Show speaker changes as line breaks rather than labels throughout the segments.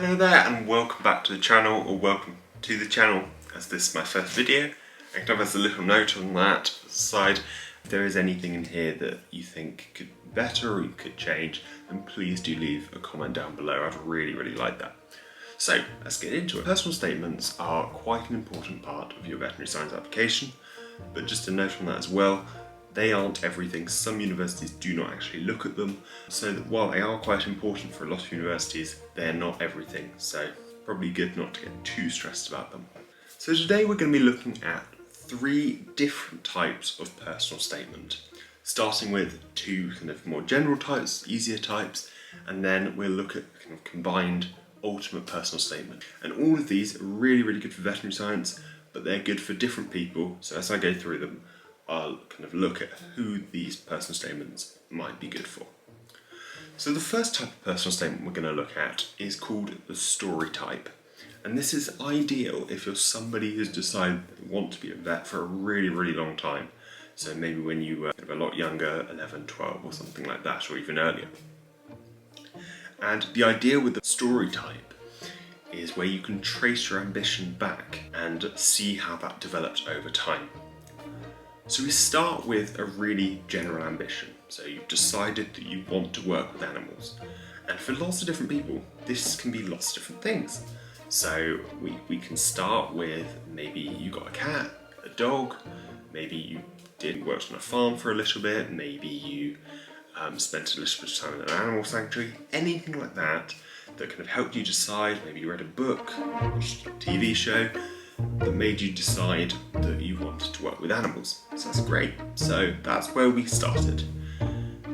Hello there and welcome back to the channel, or welcome to the channel as this is my first video. And kind of as a little note on that side, if there is anything in here that you think could be better or you could change, then please do leave a comment down below. I'd really like that. So let's get into it. Personal statements are quite an important part of your veterinary science application, but just a note on that as well, they aren't everything. Some universities do not actually look at them, so that while they are quite important for a lot of universities, they're not everything, so probably good not to get too stressed about them. So today we're going to be looking at 3 different types of personal statement, starting with 2 kind of more general types, easier types, and then we'll look at kind of combined ultimate personal statement. And all of these are really good for veterinary science, but they're good for different people, so as I go through them, I'll kind of look at who these personal statements might be good for. So the first type of personal statement we're going to look at is called the story type. And this is ideal if you're somebody who's decided they want to be a vet for a really long time. So maybe when you were a lot younger, 11, 12 or something like that, or even earlier. And the idea with the story type is where you can trace your ambition back and see how that developed over time. So we start with a really general ambition. So you've decided that you want to work with animals. And for lots of different people, this can be lots of different things. So we can start with maybe you got a cat, a dog, maybe you worked on a farm for a little bit, maybe you spent a little bit of time in an animal sanctuary, anything like that that kind of helped you decide. Maybe you read a book, watched a TV show, that made you decide that you wanted to work with animals. So that's great. So that's where we started.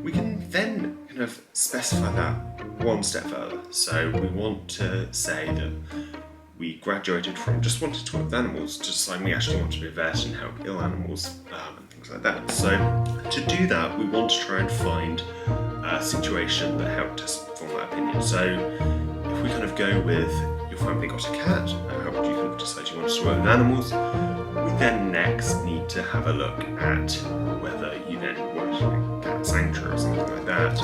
We can then kind of specify that one step further. So we want to say that we graduated from just wanted to work with animals to deciding we actually want to be a vet and help ill animals and things like that. So to do that, we want to try and find a situation that helped us form that opinion. So if we kind of go with your family got a cat, how would you kind of decide you wanted to work with animals? We then next need to have a look at whether you then worked in a cat sanctuary or something like that,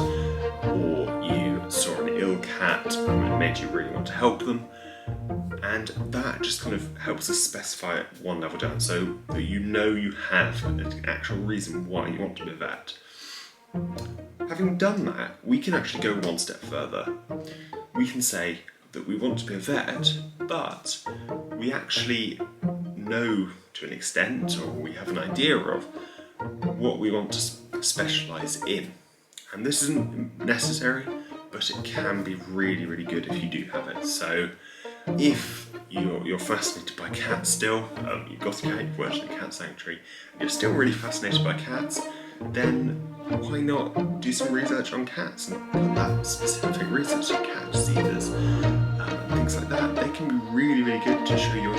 or you saw an ill cat and it made you really want to help them. And that just kind of helps us specify it one level down, so that you know you have an actual reason why you want to be a vet. Having done that, we can actually go one step further. We can say that we want to be a vet, but we actually know to an extent, or we have an idea of, what we want to specialise in. And this isn't necessary, but it can be really good if you do have it. So if you're fascinated by cats still, you've got a cat, you've worked in a cat sanctuary, and you're still really fascinated by cats, then why not do some research on cats and put that specific research on cat diseases and things like that. They can be really good to show you're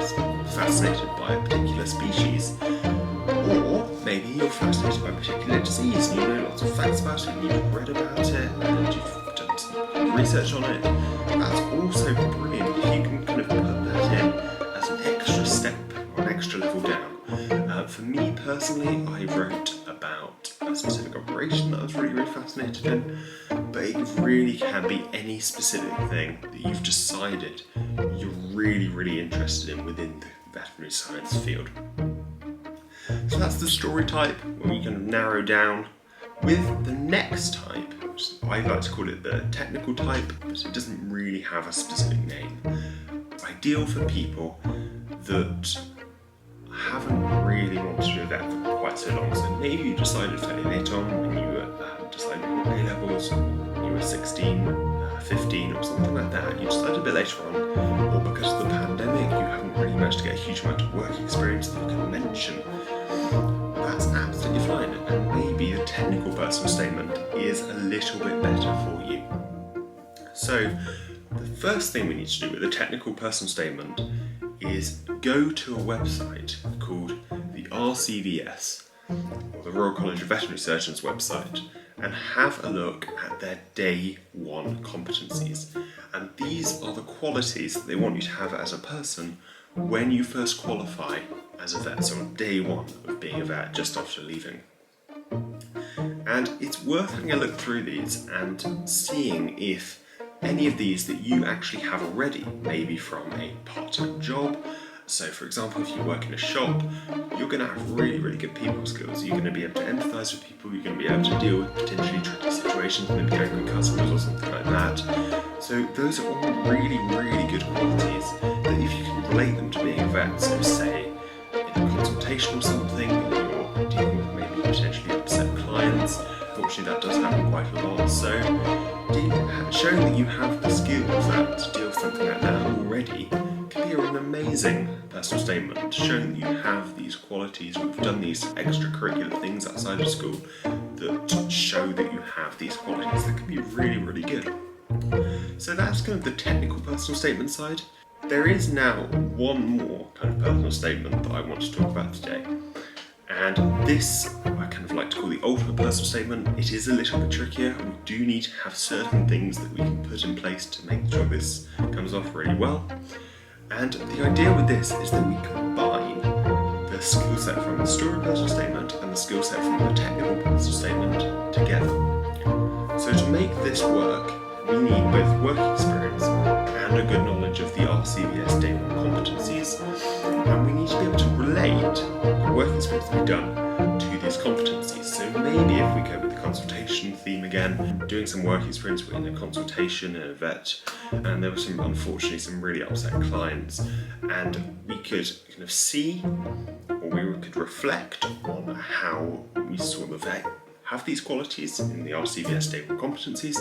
fascinated by a particular species. Or maybe you're fascinated by a particular disease and you know lots of facts about it and you've read about it and you've done some research on it. That's also brilliant if you can kind of put that in as an extra step or an extra level down. For me personally, I wrote about a specific operation that I was really fascinated in, but it really can be any specific thing that you've decided you're really interested in within the veterinary science field. So that's the story type, where you can narrow down. With the next type, which I like to call it the technical type, but it doesn't really have a specific name. Ideal for people that haven't really wanted to be a vet for quite so long. So maybe you decided fairly late on when you were deciding on A-levels, when you were 16, 15 or something like that. You decided a bit later on, or because of the pandemic you haven't really managed to get a huge amount of work experience that you can mention. That's absolutely fine, and maybe the technical personal statement is a little bit better for you. So the first thing we need to do with a technical personal statement is go to a website called the RCVS, or the Royal College of Veterinary Surgeons website, and have a look at their day 1 competencies. And these are the qualities that they want you to have as a person when you first qualify as a vet, so on day 1 of being a vet, just after leaving. And it's worth having a look through these and seeing if any of these that you actually have already, maybe from a part-time job. So for example, if you work in a shop, you're going to have really, really good people skills. You're going to be able to empathise with people, you're going to be able to deal with potentially tricky situations, maybe angry customers or something like that. So those are all really, really good qualities that if you can relate them to being a vet, so say in a consultation or something, you're dealing with maybe potentially upset clients. Unfortunately, that does happen quite a lot. So showing that you have the skills to deal with something like that already can be an amazing personal statement, showing that you have these qualities, or you've done these extracurricular things outside of school that show that you have these qualities that can be really, really good. So that's kind of the technical personal statement side. There is now one more kind of personal statement that I want to talk about today. And this I kind of like to call the ultimate personal statement. It is a little bit trickier. We do need to have certain things that we can put in place to make sure this comes off really well. And the idea with this is that we combine the skill set from the story personal statement and the skill set from the technical personal statement together. So to make this work, we need both work experience and a good knowledge of the RCVS Day 1 competencies, and we need to be able to relate the work experience that we've done to these competencies. So maybe if we go with the consultation theme again, doing some work experience in a consultation in a vet, and there were unfortunately some really upset clients, and we could kind of see, or we could reflect on how we saw the vet have these qualities in the RCVS Day 1 competencies,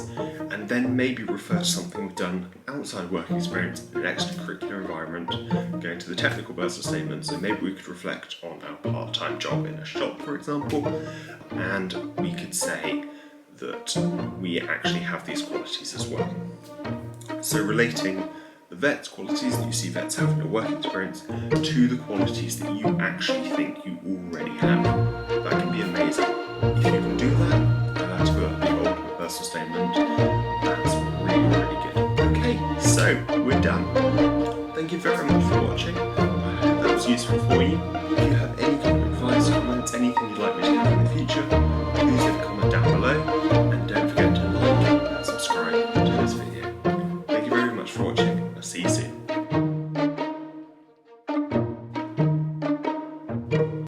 and then maybe refer to something we've done outside work experience in an extracurricular environment, going to the technical personal statement. So maybe we could reflect on our part-time job in a shop, for example, and we could say that we actually have these qualities as well. So relating the vet's qualities that you see vets have in their work experience to the qualities that you actually think you already have. That can be amazing. If you can do that, that's the ultimate personal statement. That's really, really good. Okay, so we're done. Thank you very much for watching. I hope that was useful for you. If you have any